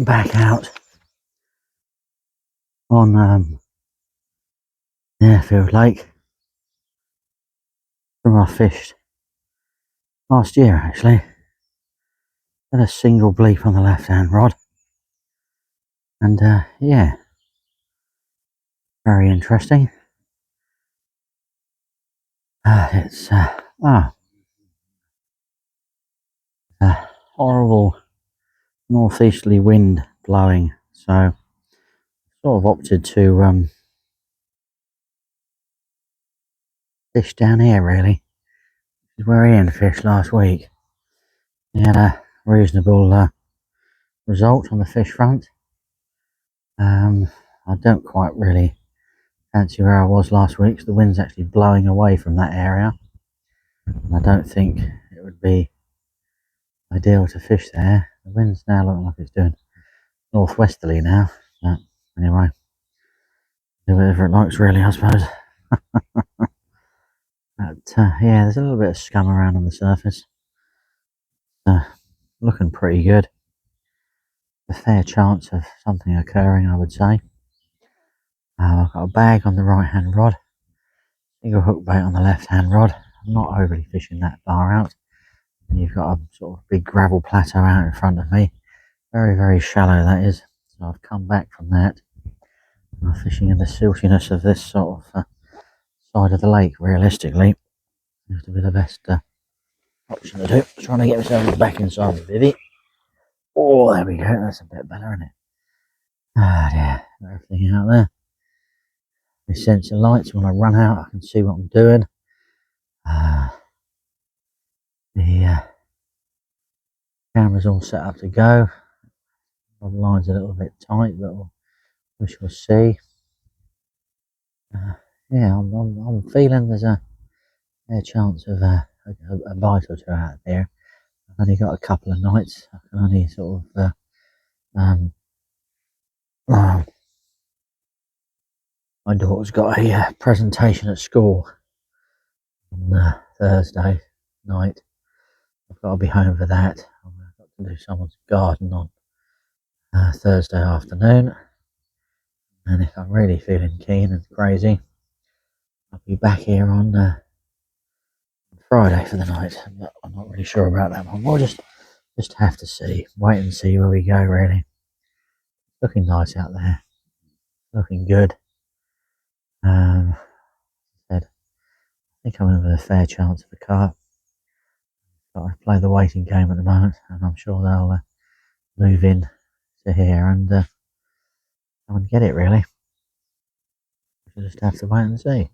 back out on Airfield Lake from I fished last year actually. Had a single bleep on the left hand rod, and yeah, very interesting. It's a horrible northeasterly wind blowing, so sort of opted to fish down here really. This is where Ian fished last week. He had a reasonable result on the fish front. I don't quite really fancy where I was last week, so the wind's actually blowing away from that area, and I don't think it would be ideal to fish there. The wind's now looking like it's doing northwesterly now, but anyway, do whatever it likes really, I suppose. But yeah, there's a little bit of scum around on the surface. Looking pretty good. A fair chance of something occurring, I would say. I've got a bag on the right hand rod, single hook bait on the left hand rod. I'm not overly fishing that far out, and you've got a sort of big gravel plateau out in front of me. Very, very shallow that is. So I've come back from that. I'm fishing in the siltiness of this sort of side of the lake. Realistically, seems to be the best option to do. Trying to get myself back inside the bivvy. Oh, there we go. That's a bit better, isn't it? Ah, dear. Got everything out there. My sensor lights, when I run out, I can see what I'm doing. The camera's all set up to go. The line's a little bit tight, but we shall see. Yeah, I'm feeling there's a chance of a bite or two out there. I've only got a couple of nights. I can only sort of my daughter's got a presentation at school on Thursday night. I've got to be home for that. I've got to do someone's garden on Thursday afternoon, and if I'm really feeling keen and crazy, I'll be back here on Friday for the night. But I'm not really sure about that one. We'll just have to see, wait and see where we go. Really, looking nice out there, looking good. I think I'm in with a fair chance of a carp. But I play the waiting game at the moment, and I'm sure they'll move in to here and come and get it. Really, we'll just have to wait and see.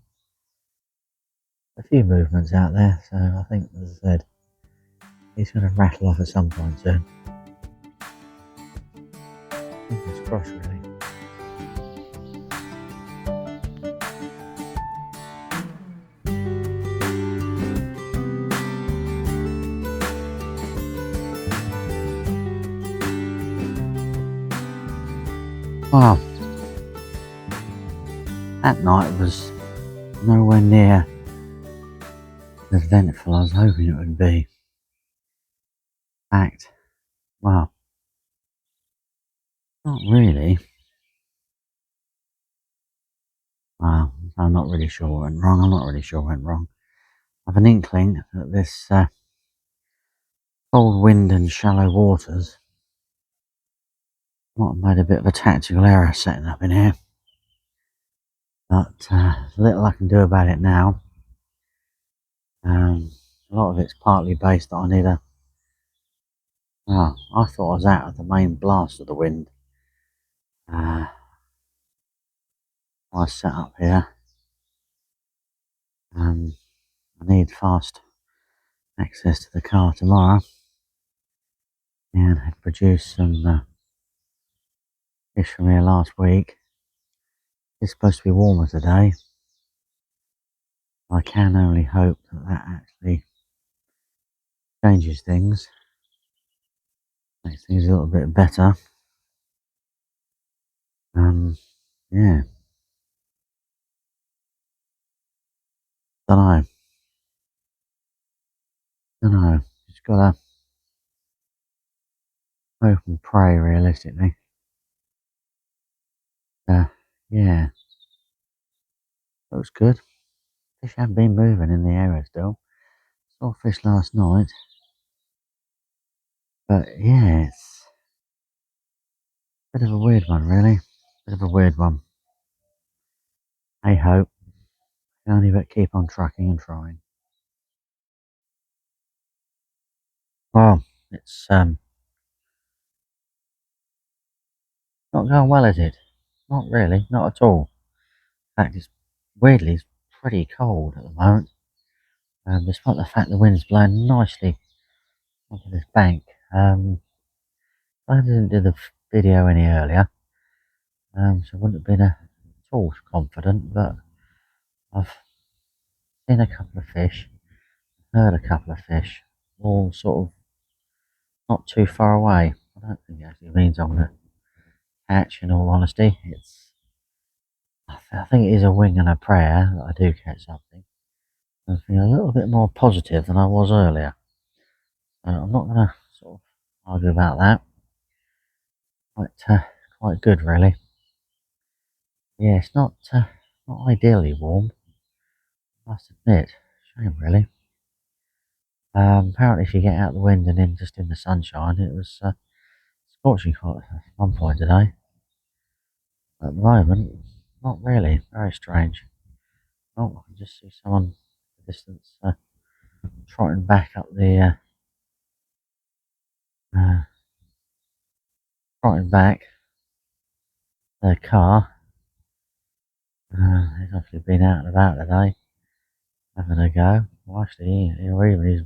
A few movements out there, so I think, as I said, he's going to rattle off at some point soon. Fingers crossed, really. Well, that night was nowhere near as eventful as I was hoping it would be. In fact, well, not really. Well, I'm not really sure what went wrong. I have an inkling that this cold wind and shallow waters might have made a bit of a tactical error setting up in here. But little I can do about it now. A lot of it's partly based on either. I thought I was out of the main blast of the wind. I set up here. I need fast access to the car tomorrow, and had produced some fish from here last week. It's supposed to be warmer today. I can only hope that actually changes things, makes things a little bit better. Yeah, don't know. Just gotta hope and pray, realistically. yeah, it was good. Fish have been moving in the area still. Saw fish last night, but yeah, it's a bit of a weird one, really. Bit of a weird one. Hey ho, can only but keep on trucking and trying. Well, it's not going well, is it? Not really, not at all. In fact, it's weirdly it's pretty cold at the moment. Despite the fact the wind's blowing nicely onto this bank. I didn't do the video any earlier, so I wouldn't have been at all confident, but I've seen a couple of fish, heard a couple of fish, all sort of not too far away. I don't think it actually means I'm going to catch, in all honesty. I think it is a wing and a prayer that I do catch something. I'm feeling a little bit more positive than I was earlier. So I'm not going to sort of argue about that. Quite good, really. Yeah, it's not ideally warm, I must admit. Shame, really. Apparently, if you get out the wind and in just in the sunshine, it was scorching hot at one point today. But at the moment, not really. Very strange. Oh, I can just see someone in the distance trotting back up uh, trotting back their car. He's obviously been out and about today, having a go. Well, actually, he's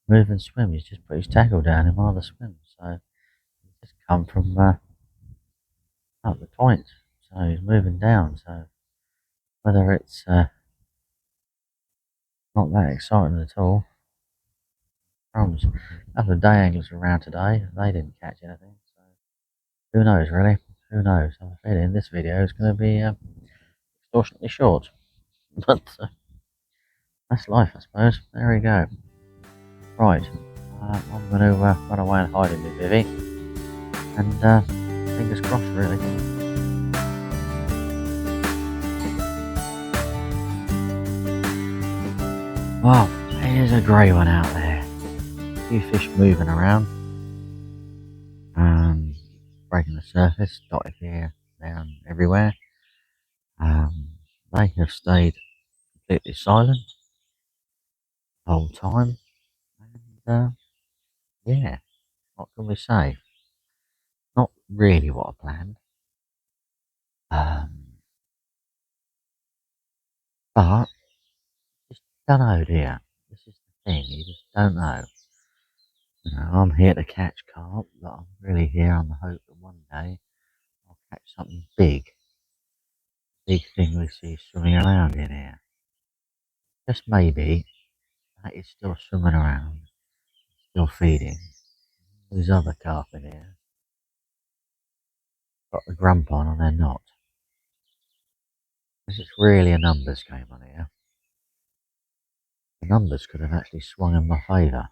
move and swim. He's just put his tackle down in one of the swims, so he's just come from up the point. So he's moving down. So whether it's not that exciting at all. Crumbs. A couple of day anglers around today. They didn't catch anything. So who knows, really? Who knows? I'm feeling this video is going to be extortionately short. But that's life, I suppose. There we go. Right. I'm going to run away and hide in the bivvy. And fingers crossed, really. Well, here's a grey one out there. A few fish moving around. Breaking the surface, dotted here, there and everywhere. They have stayed completely silent the whole time. And yeah, what can we say? Not really what I planned. But just don't know, dear. This is the thing, you just don't know. You know, I'm here to catch carp, but I'm really here on the hope that one day I'll catch something big. Big thing we see swimming around in here. Just maybe that is still swimming around, still feeding. There's other carp in here. Got the grump on and they're not. This is really a numbers game on here. The numbers could have actually swung in my favour.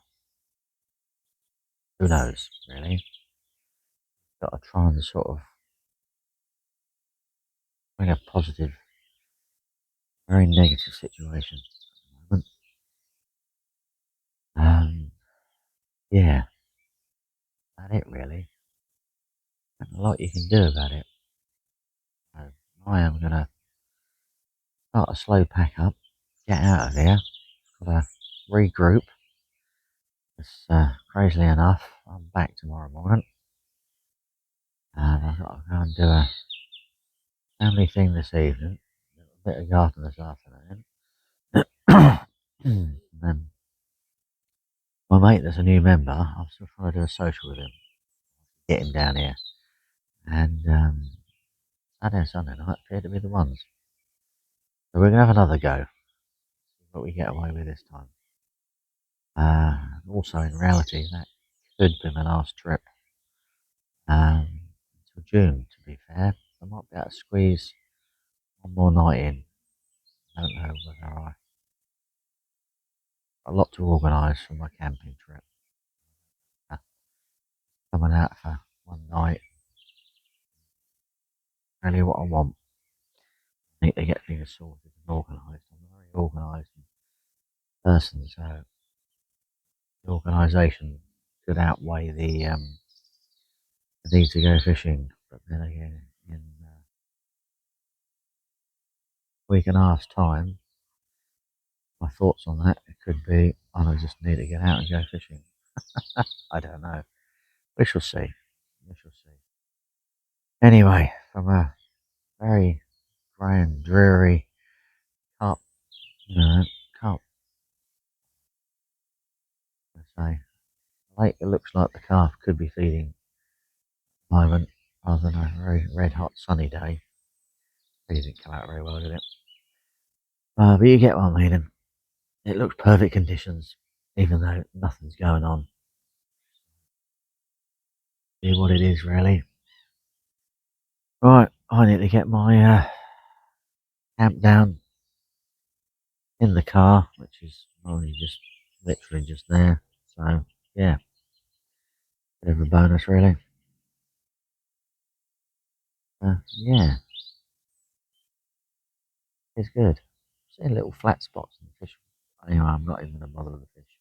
Who knows, really? Got to try and sort of bring a positive, very negative situation at the moment. Yeah, that's it really. There's a lot you can do about it. So I am going to start a slow pack up, get out of here, got to regroup. Because crazily enough, I'm back tomorrow morning. And I've got to go and do a family thing this evening, a little bit of garden this afternoon. And then my mate that's a new member, I'm still trying to do a social with him, get him down here. And Saturday and Sunday night appear to be the ones. So we're going to have another go, see what we get away with this time. Also, in reality, that could be my last trip until June, to be fair. I might be able to squeeze one more night in. I don't know whether I got a lot to organise for my camping trip. Coming out for one night, really what I want. Need to get things sorted and organised. I'm a very organised person, so the organisation could outweigh the need to go fishing. But then again, in a week and a half's time, my thoughts on that could be, oh, I just need to get out and go fishing. I don't know. We shall see. We shall see. Anyway, from a very grey and dreary carp, carp, I say, lake, it looks like the calf could be feeding at the moment, rather than a very red hot sunny day. Really didn't come out very well, did it? But you get what I mean. It looks perfect conditions, even though nothing's going on. Be what it is, really. Right, I need to get my camp down in the car, which is only just literally just there. So yeah, bit of a bonus, really. Yeah, it's good. Seeing little flat spots in the fish. Anyway, I'm not even gonna bother with the fish.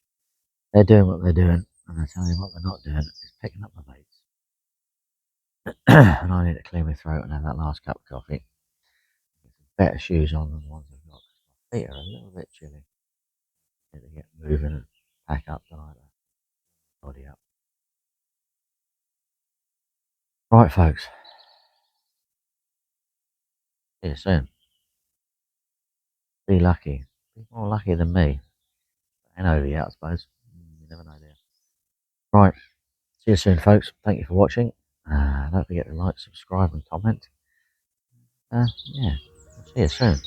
They're doing what they're doing, and I tell you what they're not doing is picking up my baits. And I need to clear my throat and have that last cup of coffee. Get some better shoes on than the ones I've got. My feet are a little bit chilly. Need to get moving and pack up tonight. Body up. Right, folks. See you soon. Be lucky. Be more lucky than me. Ain't over yet, I suppose. You never know, dear. Right. See you soon, folks. Thank you for watching. Don't forget to like, subscribe, and comment. Yeah. See you soon.